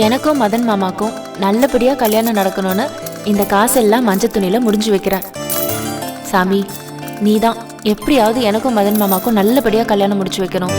எனக்கும் மதன் மாமாக்கும் நல்லபடியா கல்யாணம் நடக்கணும்னு இந்த காசெல்லாம் மஞ்சள் துணியில முடிஞ்சு வைக்கிறேன். சாமி, நீதான் எப்படியாவது எனக்கும் மதன் மாமாக்கும் நல்லபடியா கல்யாணம் முடிச்சு வைக்கணும்.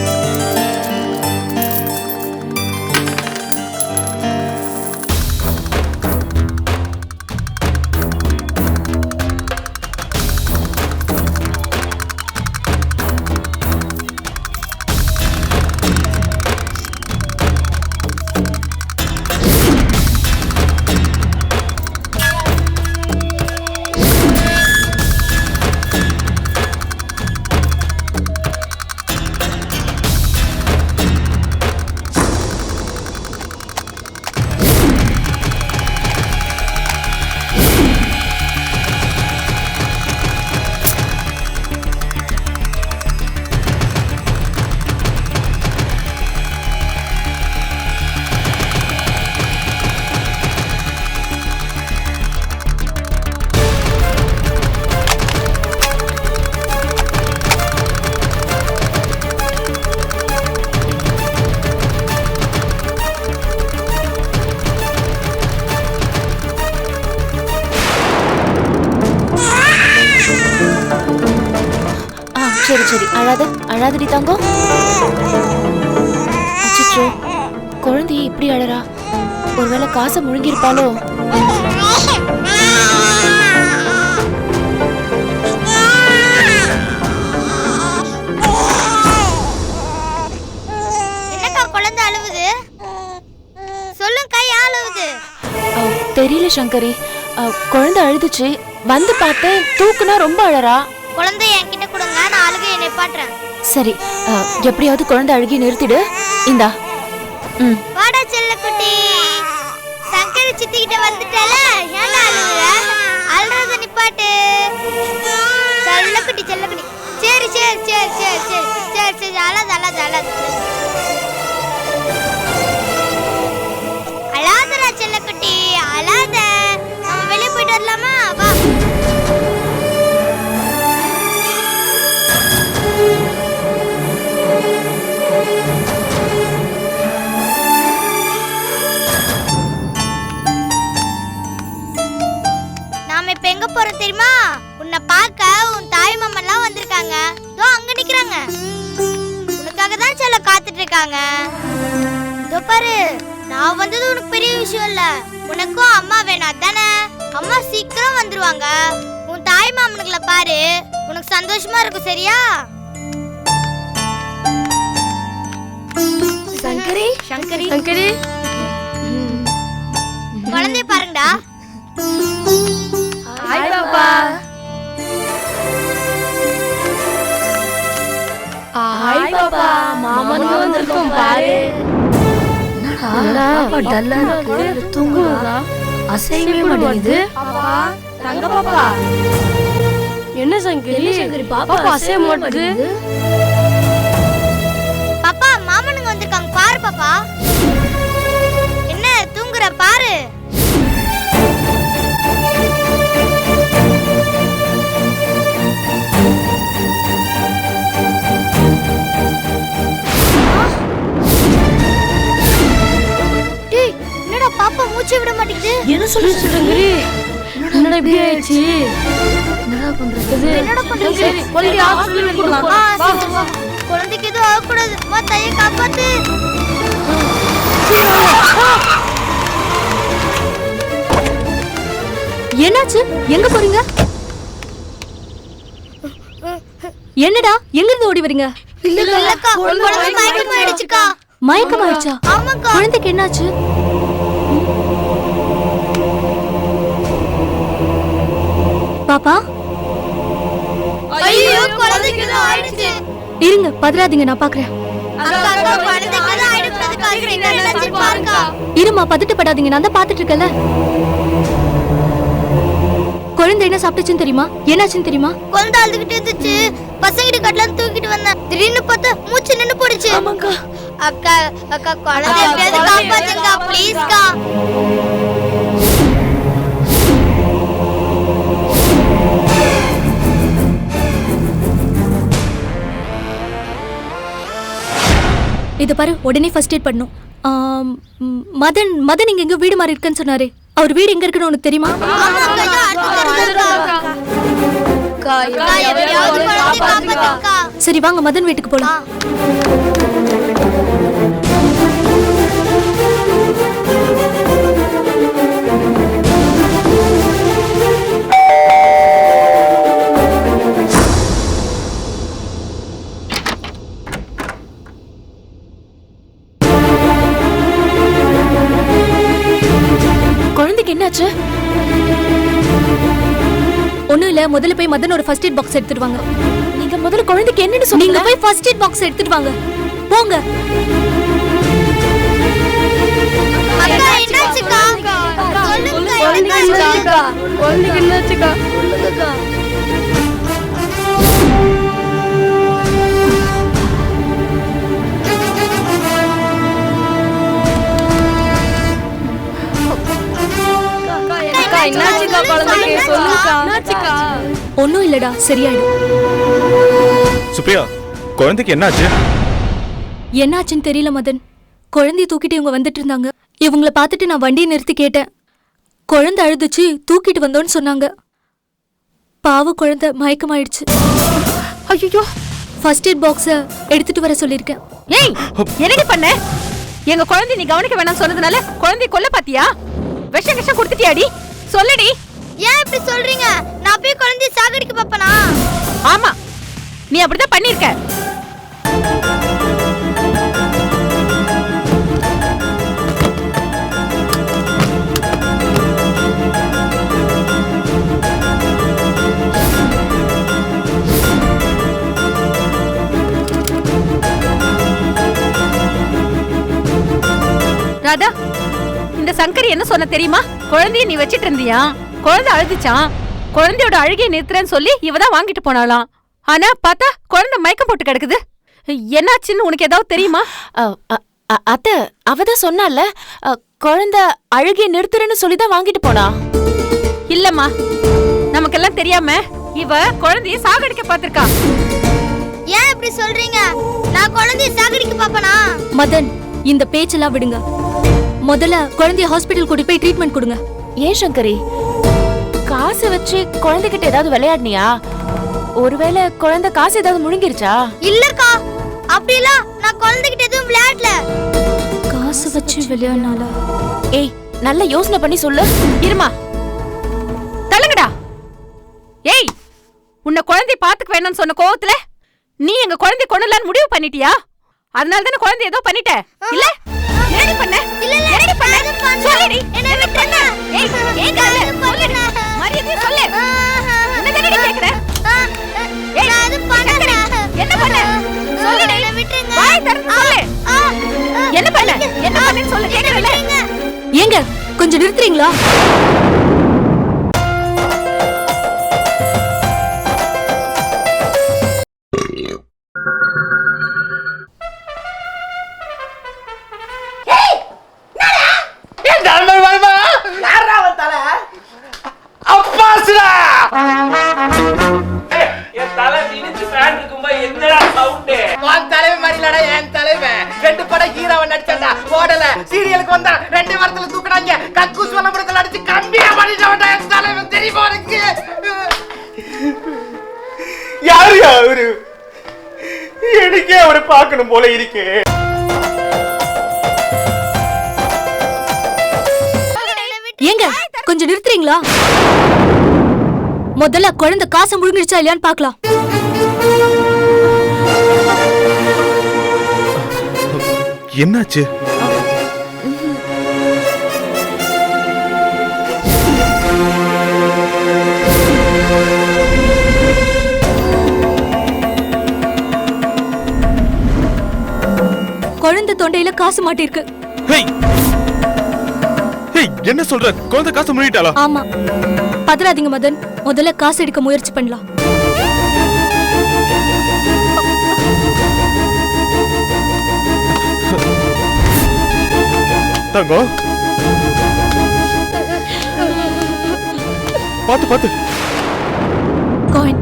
சரி சரி, அழாதடி தங்கம். அச்சோ, குழந்தைய இப்படி அழறா. ஒருவேளை காசை முழுங்கிருப்பாளோ? என்னக்கா குழந்தை அழுவுது? சொல்லுங்க, யார் அழுவுது? தெரியல சங்கரி, குழந்தை அழுதுச்சு. வந்து பார்த்தேன், தூக்குனா ரொம்ப அழறா. குழந்தை என்கிட்ட கொடுங்க, நான் அழுகையை நிப்பாட்டுறேன். சரி, எப்படியாவது குழந்தை அழுகி நிறுத்திடு. இந்தா. வாடா செல்லக்குட்டி, சங்கரி சித்திக்கிட்ட வந்துட்டல, ஏன்டா அழுகுற? அழுறத நிப்பாட்டு. செல்லக்குட்டி செல்லக்குட்டி. சரி சரி சரி சரி சரி சரி சரி, அழாத அழாத அழாத அழாதடா செல்லக்குட்டி, அழாத. நம்ம வெளியே போயிட்டு வரலாமா? வா. நாம இப்ப எங்க போறோம் தெரியுமா? உன்னை பார்க்க உன் தாய் மாமன்லாம் வந்திருக்காங்க. இதோ அங்க நிக்கிறாங்க. உனக்காக தான் செல்ல காத்துட்டு இருக்காங்க. இதோ பாரு, நான் வந்தது உனக்கு பெரிய விஷயம் இல்ல. உனக்கும் அம்மா வேணும் தானே? அம்மா சீக்கிரம் வந்துருவாங்க. உன் தாய் மாமனுங்களை பாரு, உனக்கு சந்தோஷமா இருக்கும். சரியா? சங்கரி சங்கரி சங்கரி, குழந்தைய பாருங்கடா. ஹாய் பாப்பா. ஹாய் பாப்பா, மாமன் வந்திருக்கோம் பாரு. என்னடா பாப்பா டல்லா இருக்கு? தூங்குறா? அசையவே மாட்டேங்குது. பாப்பா, தங்க பாப்பா. என்ன சங்கரி பாப்பா அசைய மாட்டேங்குது? பாப்பா, மாமனுங்க வந்திருக்காங்க பாரு. பாப்பா என்ன தூங்குற பாரு. டேய், என்னடா பாப்பா மூச்சு விட மாட்டேங்குது? என்ன சொல்லுங்க சங்கரி, என்னடா இப்படி ஆயிடுச்சு? என்னடா பண்றது? என்னடா பண்றது? சரி, குழந்தை ஹாஸ்பிடல் கூட்டிட்டு வா. குழந்தைக்கு எதுவும் ஆகக்கூடாது. வா, தைய காப்பாத்து. என்னாச்சு? எங்க போறீங்க? என்னடா எங்க இருந்து ஓடி வரீங்க? இல்லக்கா, குழந்தை மயக்கம் ஆயிடுச்சுக்கா. மயக்கம் ஆயிடுச்சா? ஆமாக்கா. குழந்தைக்கு என்னாச்சு? பாப்பா, ஐயோ, குழந்தைக்கு ஏதோ ஆயிடுச்சு. இருங்க, பதறாதீங்க, நான் பாக்குறேன். அக்கா, குழந்தைக்கு ஏதோ ஆயிடுச்சுக்கா. சீக்கிரம் என்னாச்சு பாருக்கா. இருமா, பதட்டப்படாதீங்க, நான் தான் பாத்துட்டு இருக்கேன்ல. குழந்தை என்ன சாப்பிட்டுச்சுன்னு தெரியுமா? என்னாச்சுன்னு தெரியுமா? குழந்தை அழுதுகிட்டே இருந்துச்சு. பசங்கிட்ட கட்டலாம் தூக்கிட்டு வந்தேன். திடீர்னு பார்த்தா மூச்சு நின்னு போடுச்சு. அக்கா அக்கா, குழந்தை எப்படியாவது காப்பாத்துங்க ப்ளீஸ்க்கா. இத பாரு, உடனே ஃபர்ஸ்ட் எய்ட் பண்ணணும். மதன் மதன் இங்க எங்க வீடு மாறி இருக்குன்னு சொன்னாரு. அவர் வீடு எங்க இருக்குன்னு உனக்கு தெரியுமா? சரி வாங்க மதன் வீட்டுக்கு போலாம். குழந்தைக்கு என்னாச்சு? ஒண்ணும் இல்ல, முதல்ல போய் மதன் ஒரு ஃபர்ஸ்ட் எய்ட் பாக்ஸ் எடுத்துட்டு வாங்க. நீங்க முதல்ல குழந்தைக்கு என்னன்னு நீங்க சொன்னீங்க? போய் ஃபர்ஸ்ட் எய்ட் பாக்ஸ் எடுத்துட்டு வாங்க, போங்க. அக்கா என்னாச்சுக்கா? சொல்லுங்க என்னாச்சுக்கா? குழந்தைக்கு என்னாச்சுக்கா? சொல்லுங்கக்கா. என்னாச்சுக்கா குழந்தைக்கு? சொல்லுங்கக்கா. என்னாச்சுக்கா? ஒண்ணும் இல்லடா, சரியாயிடும். சுப்ரியா, குழந்தைக்கு என்னாச்சு? என்னாச்சுன்னு தெரியல மதன். குழந்தைய தூக்கிட்டு இவங்க வந்துட்டு இருந்தாங்க. இவங்கள பார்த்துட்டு நான் வண்டியை நிறுத்தி கேட்டேன். குழந்தை அழுதுச்சு, தூக்கிட்டு வந்தோன்னு சொன்னாங்க. பாவ குழந்தை மயக்கமாயிடுச்சு. ஐயோ, ஃபர்ஸ்ட் எய்ட் பாக்ஸ எடுத்துட்டு வர சொல்லிருக்கேன். ஏய், என்னடி பண்ண? எங்க குழந்தை நீ கவனிக்க வேணாம் சொன்னதுனால குழந்தை கொல்ல பாத்தியா? விஷம் கொடுத்துட்டியாடி? சொல்லுடி. ஏன் இப்படி சொல்றீங்க? நான் போய் குழந்தைய சாகடிக்க பாப்பனா? ஆமா, நீ அப்படிதான் பண்ணிருக்க. ராதா, இந்த சங்கரி என்ன சொன்ன தெரியுமா? குழந்தைய நீ வச்சிட்டு இருந்தியா? குழந்தை அழுதுச்சான். குழந்தையோட அழுகையை நிறுத்துறேன்னு சொல்லி இவதான் வாங்கிட்டு போனாலாம். ஆனா பார்த்தா குழந்தை மயக்கம் போட்டு கிடக்குது. என்னாச்சுன்னு உனக்கு ஏதாவது தெரியுமா? அத்தை, அவதான் சொன்னால குழந்தை அழுகையை நிறுத்துறேன்னு சொல்லிதான் வாங்கிட்டு போனா. இல்லம்மா, நமக்கெல்லாம் தெரியாம இவ குழந்தைய சாகடிக்க பாத்திருக்கா. ஏன் இப்படி சொல்றீங்க? நான் குழந்தைய சாகடிக்க பாப்பனா? மதன், இந்த பேச்செல்லாம் விடுங்க. முதல்ல குழந்தைய ஹாஸ்பிடல் கூட்டி போய் ட்ரீட்மெண்ட் கொடுங்க. ஏன் சங்கரி, காசு வச்சு குழந்தைகிட்ட ஏதாவது விளையாடுனியா? ஒருவேளை குழந்தை காசு ஏதாவது முழுங்கிருச்சா? இல்லக்கா, அப்படிலாம் நான் குழந்தைகிட்ட எதுவும் விளையாடல. காசு வச்சு விளையாடுனால? ஏய், நல்ல யோசனை பண்ணி சொல்லு. இருமா, தள்ளுங்கடா. ஏய், உன்னை குழந்தை பாத்துக்க வேணும்னு சொன்ன கோவத்துல நீ எங்க குழந்தை கொண்டுலான்னு முடிவு பண்ணிட்டியா? அதனால தானே குழந்தை ஏதோ பண்ணிட்ட இல்ல? என்னடி பண்ண? என்னடி பண்ண? சொல்லுடி. என்ன விட்டுருங்க. ஏய், ஏன் கால? சொல்லுடி. மரியாதையா சொல்லு. என்னடா கேக்குற? ஏய், நான் அது பண்ணல. என்ன பண்ண? சொல்லுடி. என்ன விட்டுருங்க. வாய் திறந்து சொல்லு. என்ன பண்ண? என்ன பண்ணேன்னு சொல்லு. கேக்குறல? ஏங்க கொஞ்சம் நிறுத்துறீங்களா? சீரியலுக்கு வந்தா 2 வாரத்துல தூக்குறாங்க. கக்கூஸ் வலம்புறத்துல அடிச்சு கம்பியா பண்ணிட்டவன்டா என் தலைவன். தெரியுமா உனக்கு? யாரு அவரு? எனக்கே அவரை பார்க்கணும் போல இருக்கு. ஏங்க கொஞ்சம் நிறுத்துறீங்களா? முதல்ல குழந்தை காசை முழுங்கிடுச்சா இல்லையான்னு பார்க்கலாம். என்னாச்சு? குழந்தை தொண்டையில காசு மாட்டிருக்கு. என்ன சொல்ற? குழந்தை காசு முழுங்கிட்டாளா? ஆமா, பதறாதீங்க மதன். முதல்ல காசு எடுக்க முயற்சி பண்ணலாம். தங்கம், பாத்து பாத்து. காயின்.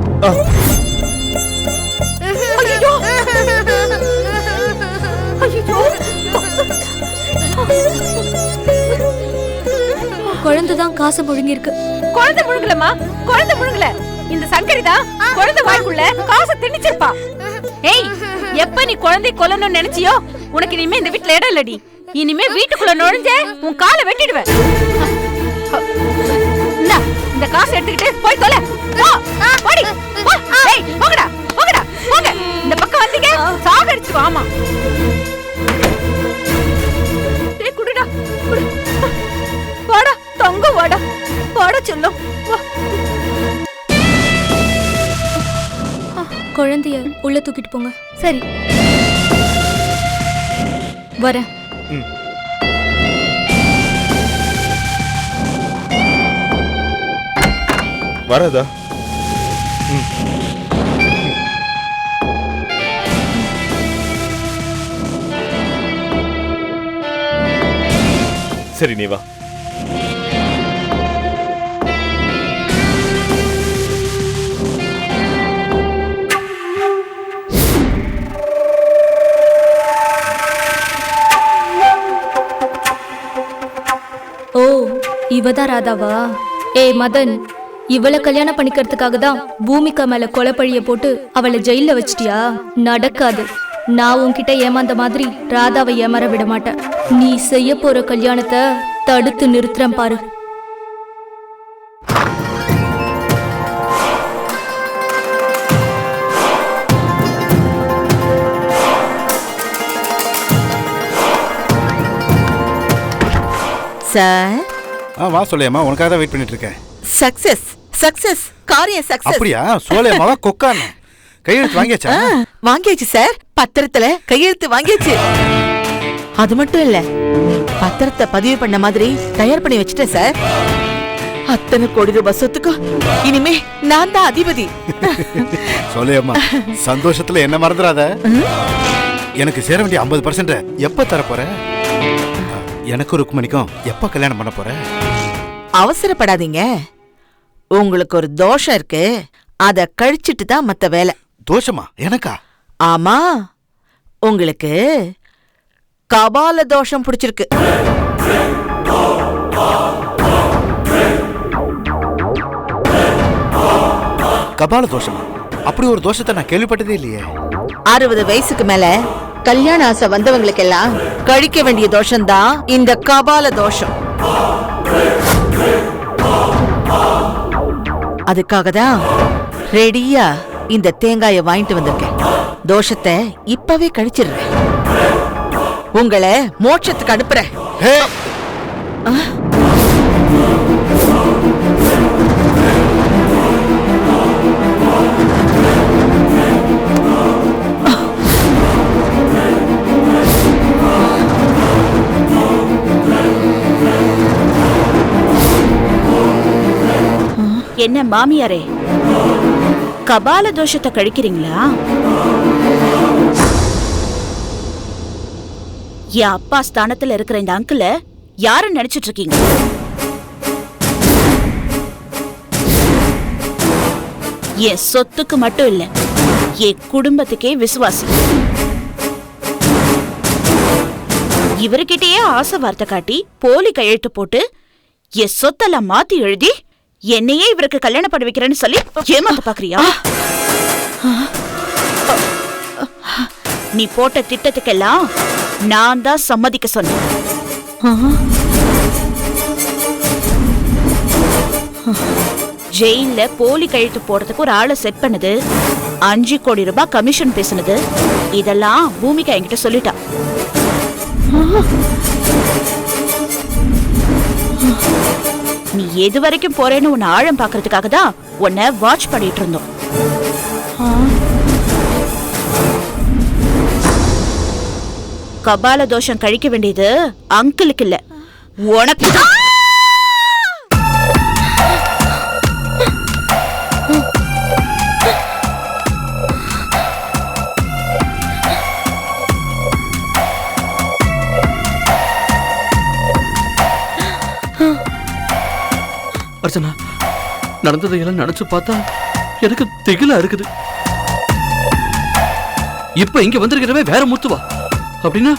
குழந்தை தான் காசை முழுங்கிருக்கு. குழந்தை முழுங்கலமா, குழந்தை முழுங்கல. இந்த சங்கரி தான் குழந்தை வாய்க்குள்ள காசை திணிச்சிருப்பா. ஏய், எப்ப நீ குழந்தை கொல்லணும்னு நினைச்சியோ உனக்கு இனிமே இந்த வீட்டுல இடம் இல்லடி. இனிமே வீட்டுக்குள்ள நுழைஞ்ச உன் காலை வெட்டிடுவேன். இந்த காசை எடுத்துக்கிட்டு போய் தொலை. போடி, போ. ஏய், போங்கடா, போங்கடா, போங்க. இந்த பக்கம் வந்தீங்க சாகடிச்சு வாமா. டேய் குடுடா, குடு. வாடா தங்க, வாடா, வாடா சொல்லும். குழந்தைய உள்ள தூக்கிட்டு போங்க. சரி, வரேன். வராதா? சரி, நீ வா. ஓ, இவதான் ராதாவா? ஏய் மதன், இவளை கல்யாணம் பண்ணிக்கிறதுக்காக தான் பூமிகா மேல கொலைப்பழிய போட்டு அவளை ஜெயில வச்சிட்டியா? நடக்காது. நான் உன்கிட்ட ஏமாந்த மாதிரி ராதாவை ஏமாற விட மாட்டேன். நீ செய்ய போற கல்யாணத்தை தடுத்து நிறுத்துறேன் பாரு. சார், வா சொல்லையம்மா, உனக்காக தான் வெயிட் பண்ணிட்டு இருக்கேன். சக்சஸ் சக்சஸ், காரியம் சக்சஸ். அப்படியா? சோலையம்மாவா கொக்கான கையெழுத்து வாங்கியாச்சா? வாங்கியாச்சு சார், பத்திரத்துல கையெழுத்து வாங்கியாச்சு. அது மட்டும் இல்ல, பத்திரத்தை பதிவு பண்ண மாதிரி தயார் பண்ணி வச்சுட்டேன் சார். அத்தனை கோடி ரூபாய் சொத்துக்கு இனிமே நான் தான் அதிபதி. சோலையம்மா, சந்தோஷத்துல என்ன மறந்துடாத. எனக்கு சேர வேண்டிய 50% எப்ப தர போற? எனக்கு ருக்மணிக்கும் எப்ப கல்யாணம் பண்ண போற? அவசரப்படாதீங்க. உங்களுக்கு ஒரு தோஷம் இருக்கு, அத கழிச்சிட்டு தான் மத்த வேலை. தோஷமா? எனக்கா? ஆமா, உங்களுக்கு கபால தோஷம் பிடிச்சிருக்கு. கபால தோஷமா? அப்படி ஒரு தோஷத்தை நான் கேள்விப்பட்டதே இல்லையே. 60 வயசுக்கு மேல கல்யாண ஆசை வந்தவங்களுக்கெல்லாம் கழிக்க வேண்டிய தோஷம்தான் இந்த கபால தோஷம். அதுக்காக தான் ரெடியா இந்த தேங்காயை வாங்கிட்டு வந்திருக்கேன். தோஷத்தை இப்பவே கழிச்சிடுறேன். உங்களை மோட்சத்துக்கு அனுப்புறேன். என்ன மாமியாரே, கபால தோஷத்தை கழிக்கிறீங்களா? என் அப்பா ஸ்தானத்துல இருக்கிற இந்த அங்கிள யாரு நினைச்சிட்டு இருக்கீங்க? என் சொத்துக்கு மட்டும் இல்ல, என் குடும்பத்துக்கே விசுவாசி. இவர்கிட்டயே ஆசை வார்த்தை காட்டி போலி கையெழுத்து போட்டு என் சொத்தெல்லாம் மாத்தி எழுதி என்னையே இவருக்கு கல்யாணம் பண்ண வைக்கிறேன்னு சொல்லி ஏமாத்த பாக்குறியா? நீ போட்ட திட்டத்துக்கெல்லாம் நான் தான் சம்மதிக்க சொன்னேன். ஜெயில போலி கழுத்து போடுறதுக்கு ஒரு ஆளை செட் பண்ணது, 5 கோடி ரூபாய் கமிஷன் பேசுனது, இதெல்லாம் பூமிகா என்கிட்ட சொல்லிட்டா. நீ எது வரைக்கும் போறேன்னு உன்னை ஆழம் பாக்குறதுக்காக தான் உன்னை வாட்ச் பண்ணிட்டு இருந்தோம். கபால தோஷம் கழிக்க வேண்டியது அங்கிளுக்கு இல்ல, உனக்கு தான். அர்ச்சனா, நடந்ததையெல்லாம் நினைச்சு பார்த்தா எனக்கு திகிலா இருக்குது. இப்ப இங்க வந்திருக்கிறவே வேற முத்துவா? அப்படின்னா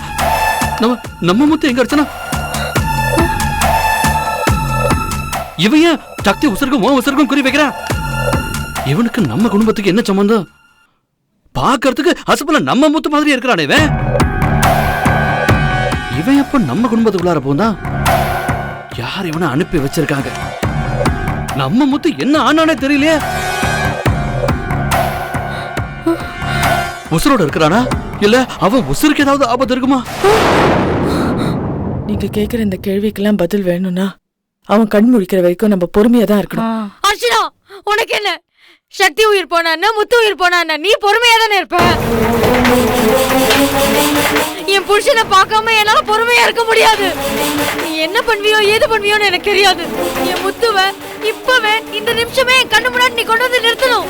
நம்ம முத்து எங்க அர்ச்சனா? இவன் ஏன் சக்தி உசருக்கும் உன் உசருக்கும் குறி வைக்கிறான்? இவனுக்கு நம்ம குடும்பத்துக்கு என்ன சம்பந்தம்? பாக்கிறதுக்கு அசப்பல நம்ம முத்து மாதிரி இருக்கிறானே இவன். இவன் எப்ப நம்ம குடும்பத்துக்குள்ளார போந்தான்? யார் இவனை அனுப்பி வச்சிருக்காங்க? நம்ம முத்து என்ன ஆனானே தெரியலையே. உசுரோட இருக்கிறானா இல்ல அவன் உசுருக்கு ஏதாவது ஆபத்து இருக்குமா? நீங்க கேக்குற இந்த கேள்விக்கெல்லாம் பதில் வேணும்னா அவன் கண் முழிக்கிற வரைக்கும் நம்ம பொறுமையா தான் இருக்கணும். அர்ச்சனா, உனக்கு என்ன? சக்தி உயிர் போனா முத்து உயிர் போனா நீ பொறுமையா தானே இருப்ப? என் புருஷனை பார்க்காம என்னால பொறுமையா இருக்க முடியாது. நீ என்ன பண்ணுவியோ ஏது பண்ணுவியோன்னு எனக்கு தெரியாது. என் முத்துவ இப்பவே இந்த நிமிஷமே என் கண்ணு முன்னாடி நீ கொண்டு வந்து நிறுத்தணும்.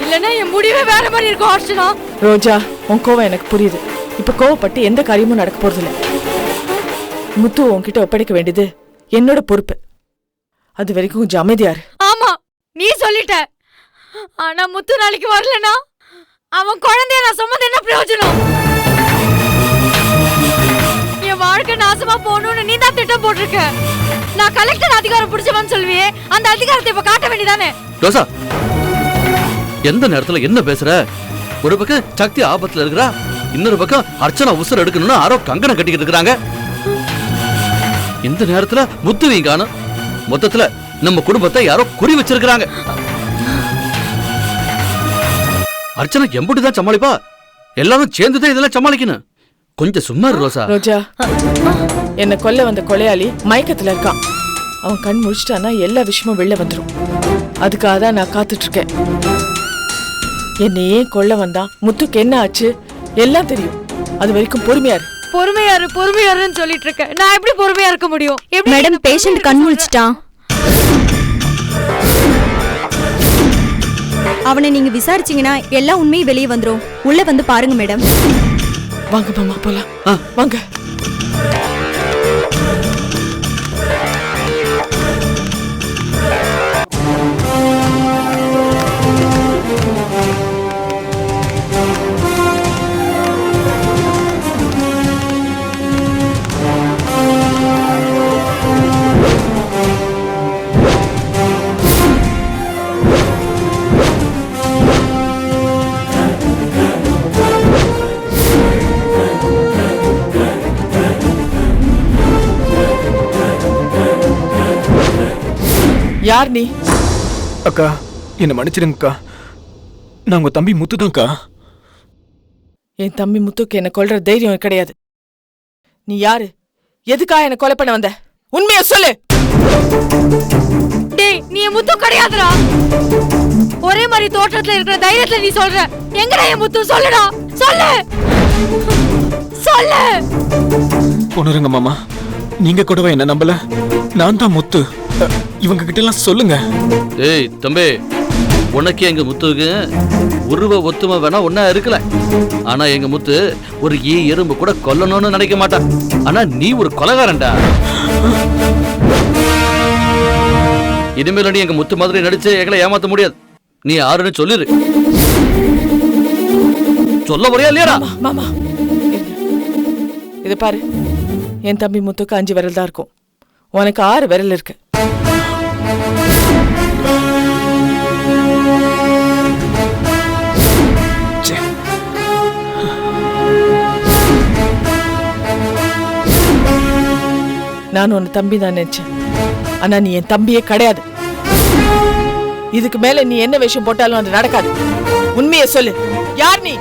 இல்லன்னா என் முடிவே வேற மாதிரி இருக்கும். அர்ச்சனா, ரோஜா, உன் கோவம் எனக்கு புரியுது. இப்ப கோவப்பட்டு எந்த காரியமும் நடக்க போறது இல்ல. முத்து உன்கிட்ட ஒப்படைக்க வேண்டியது என்னோட பொறுப்பு. அது வரைக்கும் கொஞ்சம் அமைதியாரு. ஆமா, நீ சொல்லிட்ட. ஆனா முத்து நாளைக்கு வரலனா அவன் குழந்தைய நான் சுமந்து என்ன பிரயோஜனம்? என் வாழ்க்கை நாசமா போகணும்னு நீ தான் திட்டம் போட்டிருக்க. நான் கலெக்டர் அதிகாரம் பிடிச்சவன்னு சொல்லுவியே, அந்த அதிகாரத்தை இப்ப காட்ட வேண்டியதானே? ரோசா, எந்த நேரத்துல என்ன பேசுற? ஒரு பக்கம் சக்தி ஆபத்துல இருக்கிறா, இன்னொரு பக்கம் அர்ச்சனா உசுர் எடுக்கணும்னு ஆரோ கங்கணம் கட்டிக்கிட்டு இருக்காங்க. இந்த நேரத்துல முத்துவையும் காணும். மொத்தத்துல நம்ம குடும்பத்தை யாரோ குறி வச்சிருக்காங்க. அர்ச்சனா எம்புட்டுதான் சமாளிப்பா? எல்லாரும் சேர்ந்துதான் இதெல்லாம் சமாளிக்கணும். கொஞ்சம் சும்மா ரோசா. ரோஜா, என்ன கொல்ல வந்த கொலையாளி மயக்கத்துல இருக்கான். அவன் கண் முடிச்சிட்டானா எல்லா விஷயமும் வெளில வந்துடும். அதுக்காக தான் நான் காத்துட்டு இருக்கேன். என்னை ஏன் கொல்ல வந்தான், முத்துக்கு என்ன ஆச்சு எல்லாம் தெரியும். அது வரைக்கும் பொறுமையாரு. பொறுமையாருன்னு சொல்லிட்டு இருக்க. நான் எப்படி பொறுமையா இருக்க முடியும்? மேடம், பேஷண்ட் கண் முழிச்சிட்டான். அவனை நீங்க விசாரிச்சீங்கன்னா எல்லா உண்மையும் வெளியே வந்துரும். உள்ள வந்து பாருங்க மேடம். வாங்க மாமா, போலாம். வாங்க. யார் நீ? அக்கா, என்ன மன்னிச்சிடுங்கக்கா. நான் உங்க தம்பி முத்துதான்க்கா. என் தம்பி முத்துக்கு என்ன கொல்ற தைரியம் கிடையாது. நீ யாரு? எதுக்காக என்ன கொலை பண்ண வந்த? உண்மையை சொல்லு. டேய், நீ என் முத்து கிடையாதுடா. ஒரே மாதிரி தோற்றத்துல இருக்கிற தைரியத்துல நீ சொல்ற. எங்கடா என் முத்து? சொல்லுடா, சொல்லு சொல்லு. பொண்ணுருங்க மாமா, நீங்க கூடவா என்ன நம்பல? நான் தான் முத்து. இவங்க கிட்ட எல்லாம் சொல்லுங்க. ஏய் தம்பி, உனக்கு எங்க முத்துக்கு உருவ ஒத்துமை வேணா ஒன்னா இருக்கல. ஆனா எங்க முத்து ஒரு எறும்பு கூட கொல்லணும்னு நினைக்க மாட்டான். ஆனா நீ ஒரு கொலைகாரன்டா. இனிமேல நீ எங்க முத்து மாதிரி நடிச்சு எங்களை ஏமாத்த முடியாது. நீ யாருன்னு சொல்லிரு. சொல்ல போறியா இல்லையா? மாமா, இது பாரு. என் தம்பி முத்துக்கு 5 விரல் தான் இருக்கும். உனக்கு 6 விரல் இருக்கு. நான் உன் தம்பி தான் நினைச்சேன். ஆனா நீ என் தம்பியே கிடையாது. இதுக்கு மேல நீ என்ன வேஷம் போட்டாலும் அது நடக்காது. உண்மையை சொல்லு. யார் நீ?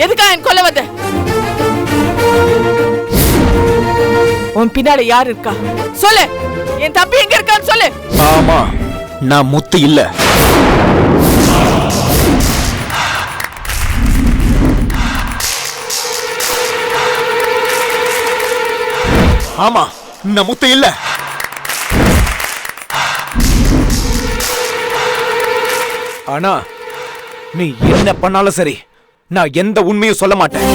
எதுக்கா என் கொல்ல வந்த? உன் பின்னால யார் இருக்கா? சொல்லு. என் தம்பி எங்க இருக்கான்னு சொல்லு. ஆமா, நான் முத்து இல்ல. ஆமா, நான் முத்து இல்ல. ஆனா நீ என்ன பண்ணாலும் சரி, நான் எந்த உண்மையும் சொல்ல மாட்டேன்.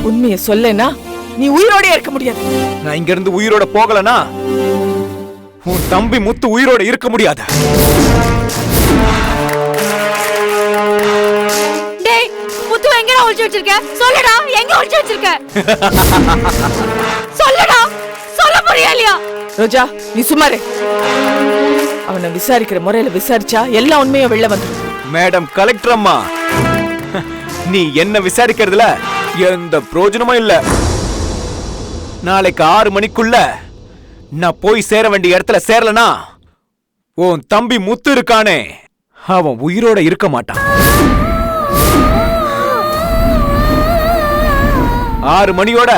உண்மையை சொல்லனா நீ உயிரோட இருக்க முடியாது. நான் இங்க இருந்து உயிரோட போகலனா உன் தம்பி முத்து உயிரோட இருக்க முடியாது. டேய், முத்து எங்கடா ஒளிச்சு வச்சிருக்க? சொல்லுடா, எங்க ஒளிச்சு வச்சிருக்க? சொல்லுடா, சொல்ல போறியா இல்லையா? ரோஜா நீ சும்மாரு. அவனை விசாரிக்கிற முறையில விசாரிச்சா எல்லா உண்மையும் வெளில வந்துடும். மேடம் கலெக்டர் அம்மா, நீ என்ன விசாரிக்கிறதுல எந்த பிரயோஜனமும் இல்ல. நாளைக்கு 6 மணிக்குள்ள நான் போய் சேர வேண்டிய இடத்துல சேரலனா உன் தம்பி முத்து இருக்கானே, அவன் உயிரோட இருக்க மாட்டான். 6 மணியோட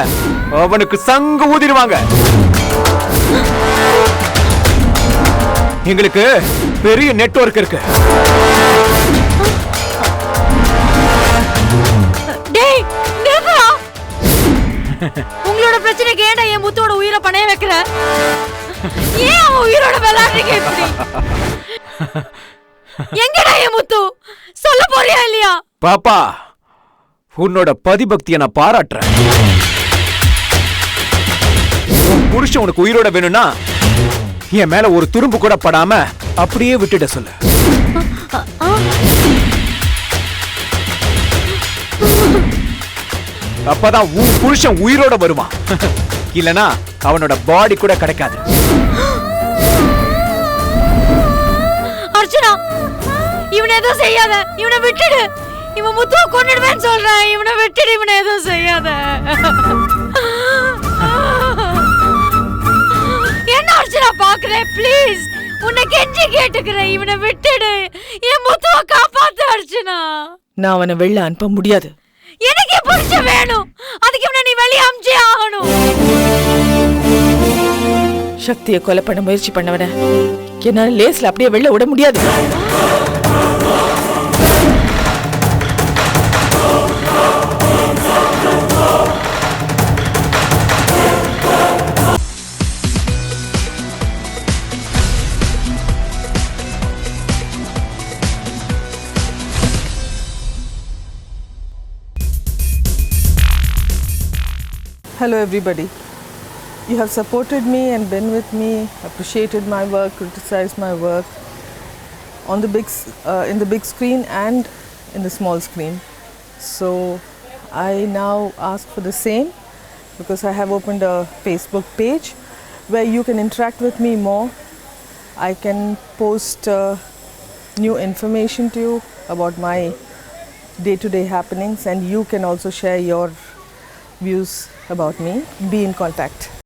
அவனுக்கு சங்கு ஊதிடுவாங்க. எங்களுக்கு பெரிய நெட்வொர்க் இருக்கு. டேய் நிறுத்துடா. உங்களோட பிரச்சனைக்கு ஏன்டா என் முத்தோட உயிரை பணைய வைக்கிற? ஏன் அவன் உயிரோட விளையாடுறீங்க இப்படி? எங்கடா என் முத்து? சொல்ல போறியா இல்லையா? பாப்பா, உன்னோட பதிபக்தியை நான் பாராட்டுறேன். உன் புருஷன் உனக்கு உயிரோட வேணும்னா என் மேல ஒரு துரும்பு கூட படாம அப்படியே விட்டுட சொல்லு. அப்பதான் உன் புருஷன் உயிரோட வருவான். இல்லனா அவனோட பாடி கூட கிடைக்காது. அர்ச்சனா, இவனை எதுவும் செய்யாத. இவனை விட்டுடு. இவன் முத்துவ கொன்னுடுவேன்னு சொல்றேன். இவனை விட்டுடு. இவனை எதுவும் செய்யாத. என்ன அர்ச்சனா பாக்குறேன்? ப்ளீஸ், உன்னை கெஞ்சி கேட்டுக்கிறேன். இவனை விட்டுடு. என் முத்துவ காப்பாத்து அர்ச்சனா. நான் அவனை வெளில அனுப்ப முடியாது. எனக்கு என் புருஷன் வேணும். அதுக்கு இவனை நீ வெளியே அமிச்சே ஆகணும். சக்தியை கொலை பண்ண முயற்சி பண்ணவன என்னால லேஸ்ல அப்படியே வெளில விட முடியாது. Hello everybody. You have supported me and been with me, appreciated my work, criticized my work on the in the big screen and in the small screen. So I now ask for the same because I have opened a Facebook page where you can interact with me more. I can post new information to you about my day-to-day happenings, and you can also share your views about me. Be in contact.